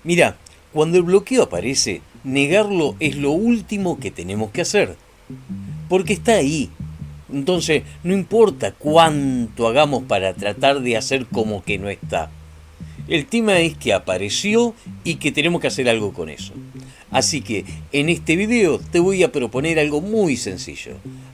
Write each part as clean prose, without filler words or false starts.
Mira, cuando el bloqueo aparece, negarlo es lo último que tenemos que hacer, porque está ahí. Entonces, no importa cuánto hagamos para tratar de hacer como que no está. El tema es que apareció y que tenemos que hacer algo con eso. Así que en este video te voy a proponer algo muy sencillo.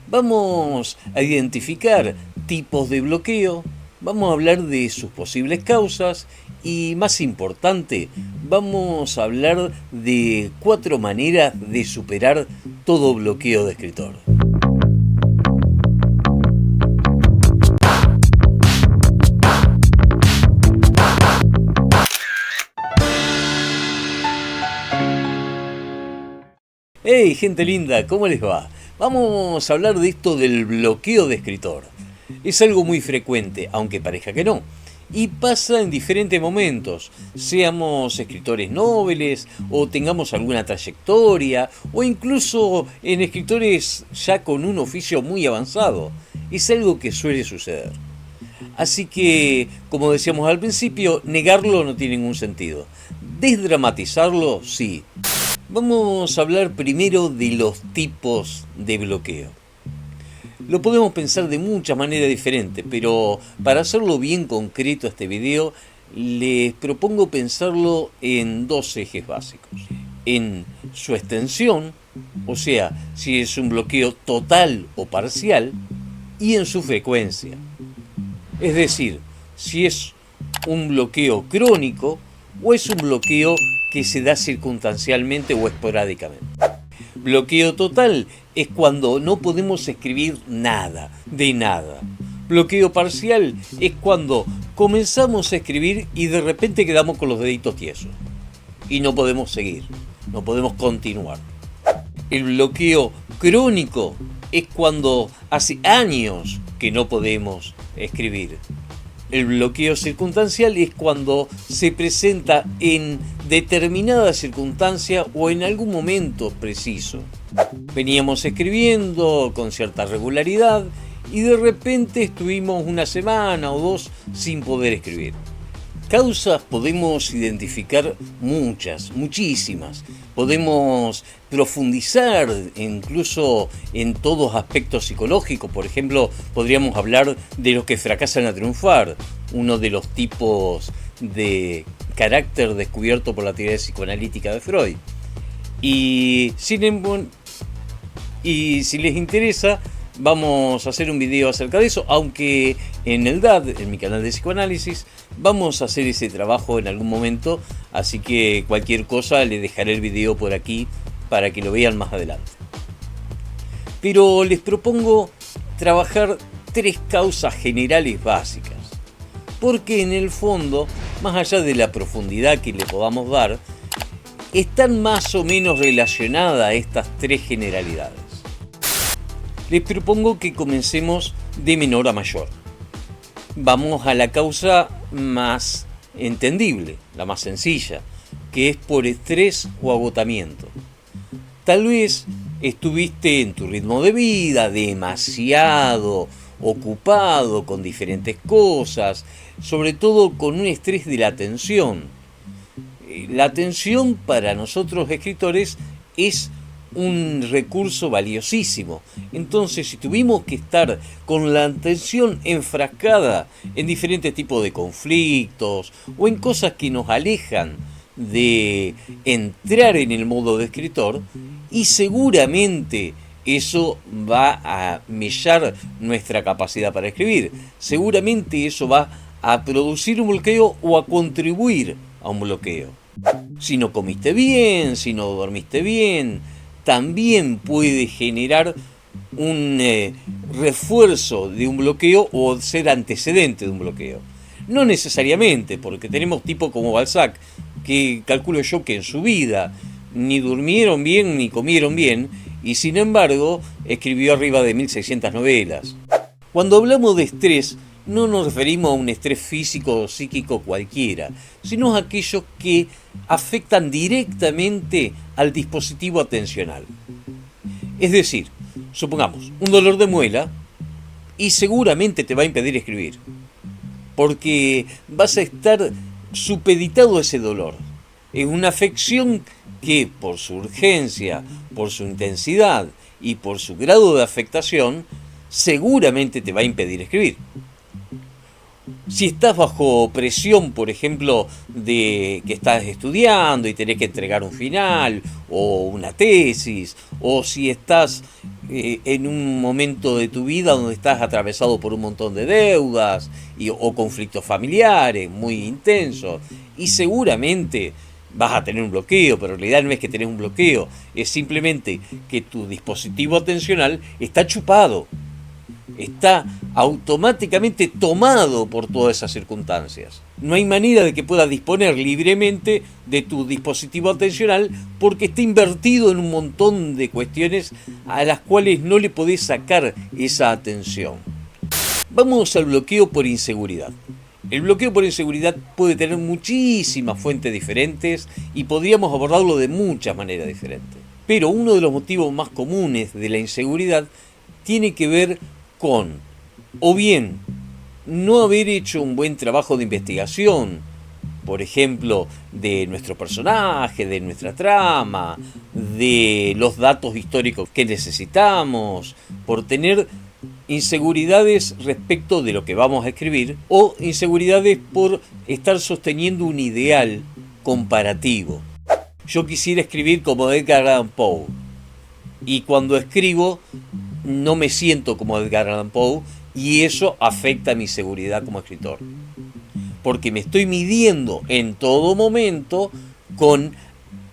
Vamos a identificar tipos de bloqueo, vamos a hablar de sus posibles causas y, más importante, vamos a hablar de 4 maneras de superar todo bloqueo de escritor. ¡Hey, gente linda! ¿Cómo les va? Vamos a hablar de esto del bloqueo de escritor. Es algo muy frecuente, aunque parezca que no. Y pasa en diferentes momentos, seamos escritores nobles, o tengamos alguna trayectoria, o incluso en escritores ya con un oficio muy avanzado. Es algo que suele suceder. Así que, como decíamos al principio, negarlo no tiene ningún sentido. Desdramatizarlo, sí. Vamos a hablar primero de los tipos de bloqueo. Lo podemos pensar de muchas maneras diferentes, pero para hacerlo bien concreto a este video, les propongo pensarlo en 2 ejes básicos. En su extensión, o sea, si es un bloqueo total o parcial, y en su frecuencia. Es decir, si es un bloqueo crónico o es un bloqueo que se da circunstancialmente o esporádicamente. Bloqueo total es cuando no podemos escribir nada, de nada. Bloqueo parcial es cuando comenzamos a escribir y de repente quedamos con los deditos tiesos y no podemos seguir, no podemos continuar. El bloqueo crónico es cuando hace años que no podemos escribir. El bloqueo circunstancial es cuando se presenta en determinada circunstancia o en algún momento preciso. Veníamos escribiendo con cierta regularidad y de repente estuvimos una semana o 2 sin poder escribir. Causas podemos identificar muchas, muchísimas. Podemos profundizar incluso en todos aspectos psicológicos. Por ejemplo, podríamos hablar de los que fracasan a triunfar, uno de los tipos de carácter descubierto por la teoría psicoanalítica de Freud. Y si les interesa, vamos a hacer un video acerca de eso, aunque en el DAD, en mi canal de psicoanálisis, vamos a hacer ese trabajo en algún momento, así que cualquier cosa le dejaré el video por aquí para que lo vean más adelante. Pero les propongo trabajar 3 causas generales básicas, porque en el fondo, más allá de la profundidad que le podamos dar, están más o menos relacionadas estas 3 generalidades. Les propongo que comencemos de menor a mayor. Vamos a la causa más entendible, la más sencilla, que es por estrés o agotamiento. Tal vez estuviste en tu ritmo de vida demasiado ocupado con diferentes cosas, sobre todo con un estrés de la atención. La atención para nosotros escritores es un recurso valiosísimo. Entonces, si tuvimos que estar con la atención enfrascada en diferentes tipos de conflictos o en cosas que nos alejan de entrar en el modo de escritor, y seguramente eso va a mellar nuestra capacidad para escribir. Seguramente eso va a producir un bloqueo o a contribuir a un bloqueo. Si no comiste bien, si no dormiste bien, también puede generar un refuerzo de un bloqueo o ser antecedente de un bloqueo. No necesariamente, porque tenemos tipos como Balzac, que calculo yo que en su vida ni durmieron bien ni comieron bien, y sin embargo escribió arriba de 1600 novelas. Cuando hablamos de estrés, no nos referimos a un estrés físico o psíquico cualquiera, sino a aquellos que afectan directamente al dispositivo atencional. Es decir, supongamos, un dolor de muela y seguramente te va a impedir escribir, porque vas a estar supeditado a ese dolor. Es una afección que por su urgencia, por su intensidad y por su grado de afectación, seguramente te va a impedir escribir. Si estás bajo presión, por ejemplo, de que estás estudiando y tenés que entregar un final o una tesis, o si estás en un momento de tu vida donde estás atravesado por un montón de deudas o conflictos familiares muy intensos, y seguramente vas a tener un bloqueo, pero en realidad no es que tenés un bloqueo, es simplemente que tu dispositivo atencional está chupado, está automáticamente tomado por todas esas circunstancias. No hay manera de que puedas disponer libremente de tu dispositivo atencional porque está invertido en un montón de cuestiones a las cuales no le podés sacar esa atención. Vamos al bloqueo por inseguridad. El bloqueo por inseguridad puede tener muchísimas fuentes diferentes y podríamos abordarlo de muchas maneras diferentes. Pero uno de los motivos más comunes de la inseguridad tiene que ver con, o bien, no haber hecho un buen trabajo de investigación, por ejemplo, de nuestro personaje, de nuestra trama, de los datos históricos que necesitamos, por tener inseguridades respecto de lo que vamos a escribir, o inseguridades por estar sosteniendo un ideal comparativo. Yo quisiera escribir como Edgar Allan Poe, y cuando escribo no me siento como Edgar Allan Poe, y eso afecta a mi seguridad como escritor, porque me estoy midiendo en todo momento con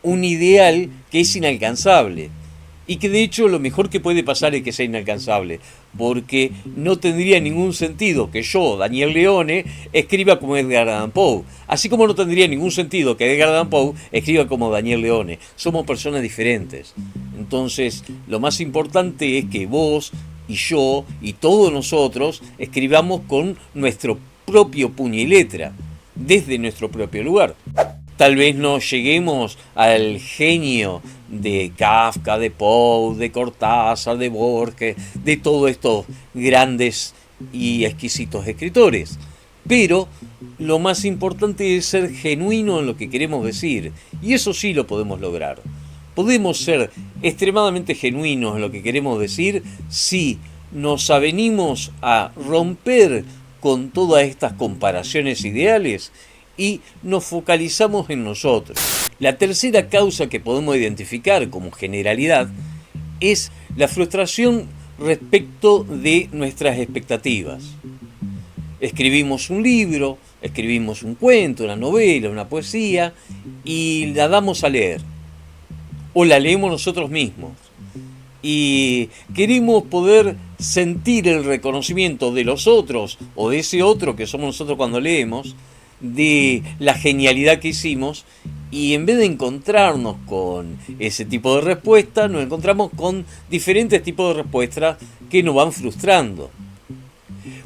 un ideal que es inalcanzable, y que de hecho lo mejor que puede pasar es que sea inalcanzable, porque no tendría ningún sentido que yo, Daniel Leone, escriba como Edgar Allan Poe, así como no tendría ningún sentido que Edgar Allan Poe escriba como Daniel Leone. Somos personas diferentes. Entonces, lo más importante es que vos y yo y todos nosotros escribamos con nuestro propio puño y letra, desde nuestro propio lugar. Tal vez no lleguemos al genio de Kafka, de Poe, de Cortázar, de Borges, de todos estos grandes y exquisitos escritores. Pero lo más importante es ser genuino en lo que queremos decir, y eso sí lo podemos lograr. Podemos ser extremadamente genuinos en lo que queremos decir si nos avenimos a romper con todas estas comparaciones ideales y nos focalizamos en nosotros. La tercera causa que podemos identificar como generalidad es la frustración respecto de nuestras expectativas. Escribimos un libro, escribimos un cuento, una novela, una poesía y la damos a leer. O la leemos nosotros mismos. Y queremos poder sentir el reconocimiento de los otros o de ese otro que somos nosotros cuando leemos, de la genialidad que hicimos, y en vez de encontrarnos con ese tipo de respuesta, nos encontramos con diferentes tipos de respuestas que nos van frustrando.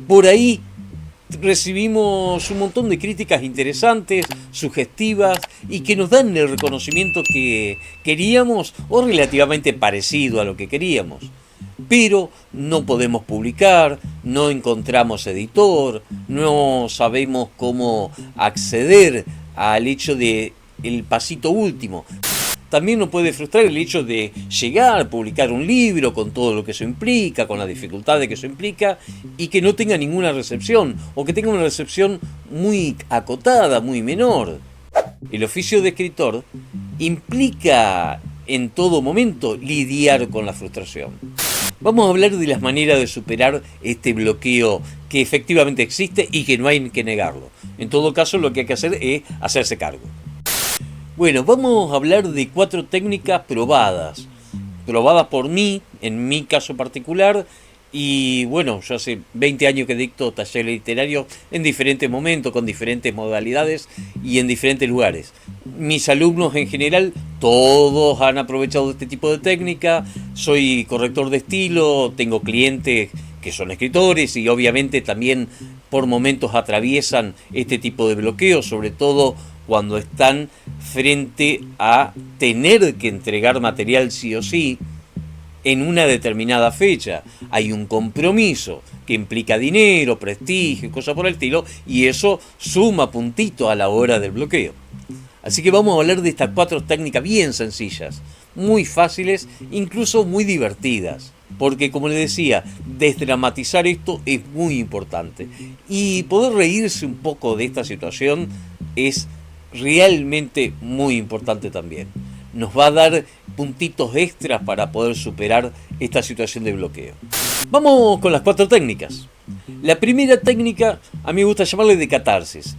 Por ahí recibimos un montón de críticas interesantes, sugestivas, y que nos dan el reconocimiento que queríamos o relativamente parecido a lo que queríamos. Pero no podemos publicar, no encontramos editor, no sabemos cómo acceder al hecho de el pasito último. También nos puede frustrar el hecho de llegar a publicar un libro con todo lo que eso implica, con las dificultades que eso implica, y que no tenga ninguna recepción, o que tenga una recepción muy acotada, muy menor. El oficio de escritor implica en todo momento lidiar con la frustración. Vamos a hablar de las maneras de superar este bloqueo que efectivamente existe y que no hay que negarlo. En todo caso, lo que hay que hacer es hacerse cargo. Bueno, vamos a hablar de 4 técnicas probadas por mí, en mi caso particular, y bueno, yo hace 20 años que dicto talleres literarios en diferentes momentos, con diferentes modalidades y en diferentes lugares. Mis alumnos en general, todos han aprovechado este tipo de técnica. Soy corrector de estilo, tengo clientes que son escritores y obviamente también por momentos atraviesan este tipo de bloqueos, sobre todo cuando están frente a tener que entregar material sí o sí en una determinada fecha. Hay un compromiso que implica dinero, prestigio, cosas por el estilo, y eso suma puntito a la hora del bloqueo. Así que vamos a hablar de estas 4 técnicas bien sencillas, muy fáciles, incluso muy divertidas. Porque, como les decía, desdramatizar esto es muy importante. Y poder reírse un poco de esta situación es realmente muy importante también. Nos va a dar puntitos extras para poder superar esta situación de bloqueo. Vamos con las 4 técnicas. La primera técnica, a mí me gusta llamarle de catarsis.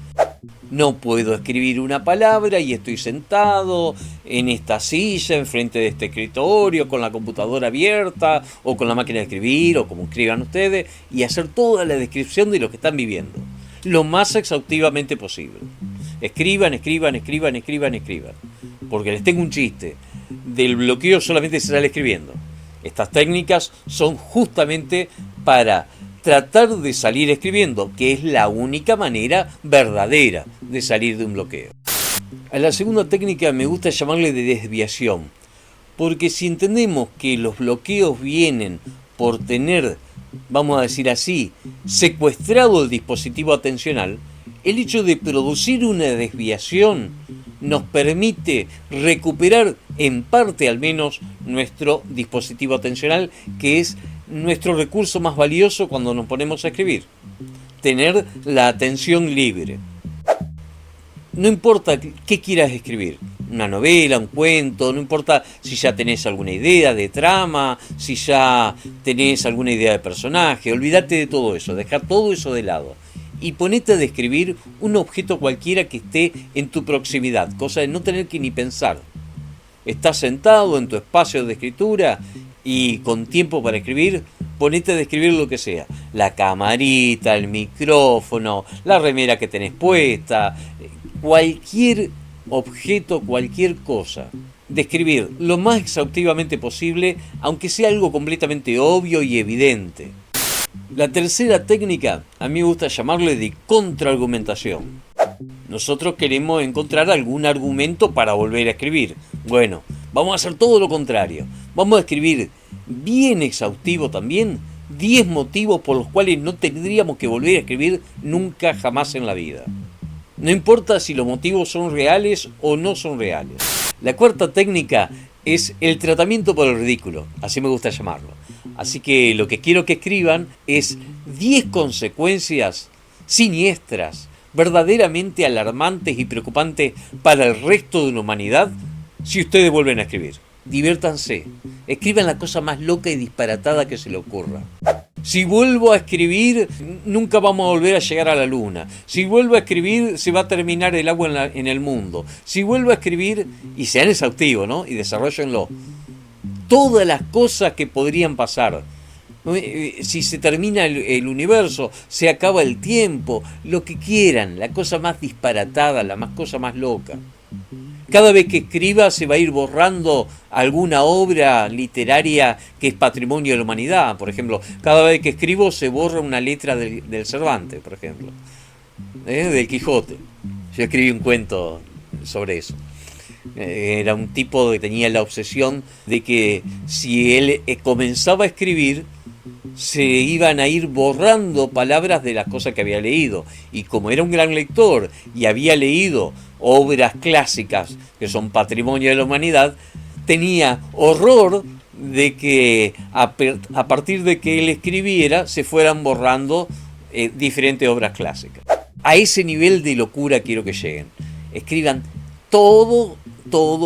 No puedo escribir una palabra y estoy sentado en esta silla, enfrente de este escritorio, con la computadora abierta, o con la máquina de escribir, o como escriban ustedes, y hacer toda la descripción de lo que están viviendo, lo más exhaustivamente posible. Escriban, escriban, escriban, escriban, escriban. Porque les tengo un chiste. Del bloqueo solamente se sale escribiendo. Estas técnicas son justamente para tratar de salir escribiendo, que es la única manera verdadera de salir de un bloqueo. A la segunda técnica me gusta llamarle de desviación, porque si entendemos que los bloqueos vienen por tener, vamos a decir así, secuestrado el dispositivo atencional, el hecho de producir una desviación nos permite recuperar en parte al menos nuestro dispositivo atencional, que es nuestro recurso más valioso cuando nos ponemos a escribir. Tener la atención libre. No importa qué quieras escribir, una novela, un cuento, no importa si ya tenés alguna idea de trama, si ya tenés alguna idea de personaje, olvídate de todo eso, dejar todo eso de lado. Y ponete a describir un objeto cualquiera que esté en tu proximidad, cosa de no tener que ni pensar. Estás sentado en tu espacio de escritura y con tiempo para escribir, ponete a describir lo que sea. La camarita, el micrófono, la remera que tenés puesta, cualquier objeto, cualquier cosa. Describir lo más exhaustivamente posible, aunque sea algo completamente obvio y evidente. La tercera técnica, a mí me gusta llamarle de contraargumentación. Nosotros queremos encontrar algún argumento para volver a escribir. Bueno, vamos a hacer todo lo contrario. Vamos a escribir bien exhaustivo también 10 motivos por los cuales no tendríamos que volver a escribir nunca jamás en la vida. No importa si los motivos son reales o no son reales. La cuarta técnica es el tratamiento por el ridículo, así me gusta llamarlo. Así que lo que quiero que escriban es 10 consecuencias siniestras, verdaderamente alarmantes y preocupantes para el resto de la humanidad si ustedes vuelven a escribir. Diviértanse, escriban la cosa más loca y disparatada que se le ocurra. Si vuelvo a escribir, nunca vamos a volver a llegar a la luna. Si vuelvo a escribir, se va a terminar el agua en el mundo. Si vuelvo a escribir, y sean exhaustivos, ¿no? Y desarrollenlo. Todas las cosas que podrían pasar. Si se termina el universo, se acaba el tiempo, lo que quieran, la cosa más disparatada, cosa más loca. Cada vez que escriba se va a ir borrando alguna obra literaria que es patrimonio de la humanidad. Por ejemplo, cada vez que escribo se borra una letra del Cervantes, por ejemplo, del Quijote. Yo escribí un cuento sobre eso. Era un tipo que tenía la obsesión de que si él comenzaba a escribir, se iban a ir borrando palabras de las cosas que había leído. Y como era un gran lector y había leído obras clásicas que son patrimonio de la humanidad, tenía horror de que a partir de que él escribiera se fueran borrando diferentes obras clásicas. A ese nivel de locura quiero que lleguen. Escriban todo,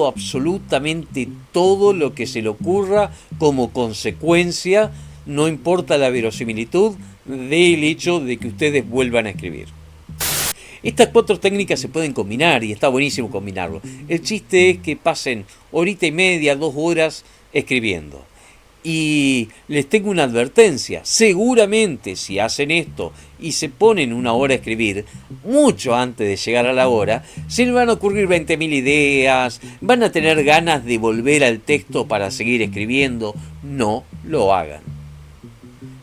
absolutamente todo lo que se le ocurra como consecuencia, no importa la verosimilitud, del hecho de que ustedes vuelvan a escribir. Estas 4 técnicas se pueden combinar y está buenísimo combinarlo. El chiste es que pasen horita y media, 2 horas escribiendo. Y les tengo una advertencia, seguramente si hacen esto y se ponen 1 hora a escribir, mucho antes de llegar a la hora, se les van a ocurrir 20.000 ideas, van a tener ganas de volver al texto para seguir escribiendo. No lo hagan.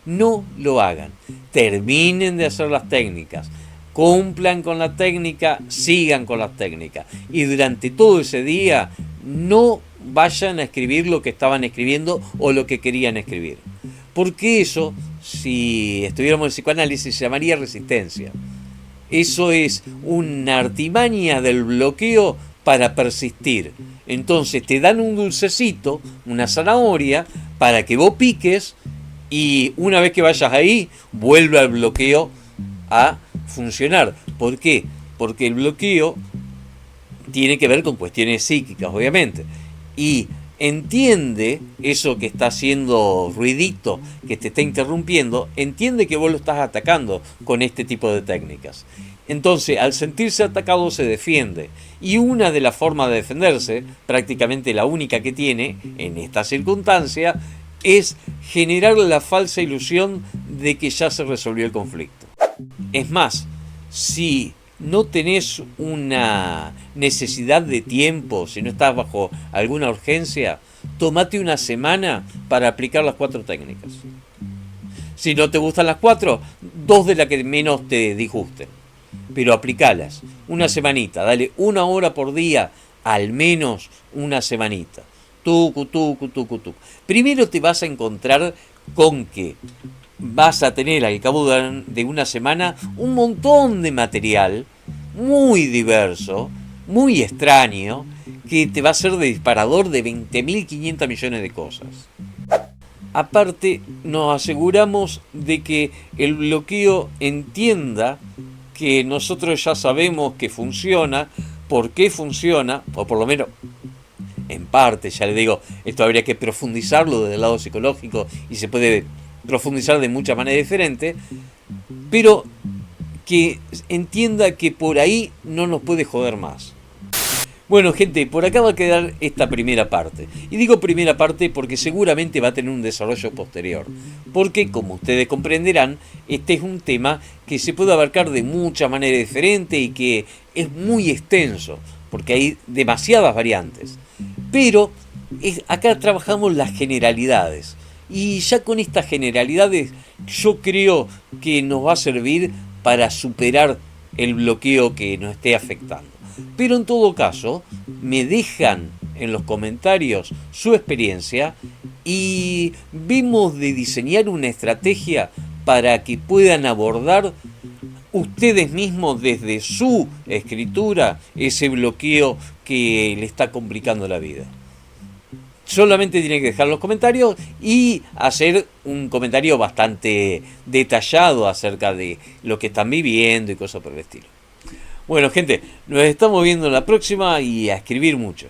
No lo hagan. Terminen de hacer las técnicas. Cumplan con la técnica, sigan con las técnicas. Y durante todo ese día no vayan a escribir lo que estaban escribiendo o lo que querían escribir. Porque eso, si estuviéramos en psicoanálisis, se llamaría resistencia. Eso es una artimaña del bloqueo para persistir. Entonces te dan un dulcecito, una zanahoria, para que vos piques y una vez que vayas ahí, vuelve al bloqueo a funcionar. ¿Por qué? Porque el bloqueo tiene que ver con cuestiones psíquicas, obviamente. Y entiende eso que está haciendo ruidito, que te está interrumpiendo, entiende que vos lo estás atacando con este tipo de técnicas. Entonces, al sentirse atacado, se defiende. Y una de las formas de defenderse, prácticamente la única que tiene en esta circunstancia, es generar la falsa ilusión de que ya se resolvió el conflicto. Es más, si no tenés una necesidad de tiempo, si no estás bajo alguna urgencia, tomate una semana para aplicar las 4 técnicas. Si no te gustan las 4, 2 de las que menos te disgusten. Pero aplicalas. Una semanita, dale 1 hora por día, al menos una semanita. Tucu, tucu, tucu, tucu. Primero te vas a encontrar con que vas a tener al cabo de una semana un montón de material muy diverso, muy extraño, que te va a ser de disparador de 20.500 millones de cosas. Aparte, nos aseguramos de que el bloqueo entienda que nosotros ya sabemos que funciona, por qué funciona, o por lo menos en parte, ya le digo, esto habría que profundizarlo desde el lado psicológico y se puede profundizar de muchas maneras diferentes, pero que entienda que por ahí no nos puede joder más. Bueno, gente, por acá va a quedar esta primera parte. Y digo primera parte porque seguramente va a tener un desarrollo posterior. Porque, como ustedes comprenderán, este es un tema que se puede abarcar de muchas maneras diferentes y que es muy extenso, porque hay demasiadas variantes. Pero acá trabajamos las generalidades. Y ya con estas generalidades yo creo que nos va a servir para superar el bloqueo que nos esté afectando. Pero en todo caso, me dejan en los comentarios su experiencia y vemos de diseñar una estrategia para que puedan abordar ustedes mismos desde su escritura ese bloqueo que le está complicando la vida. Solamente tienen que dejar los comentarios y hacer un comentario bastante detallado acerca de lo que están viviendo y cosas por el estilo. Bueno, gente, nos estamos viendo en la próxima y a escribir mucho.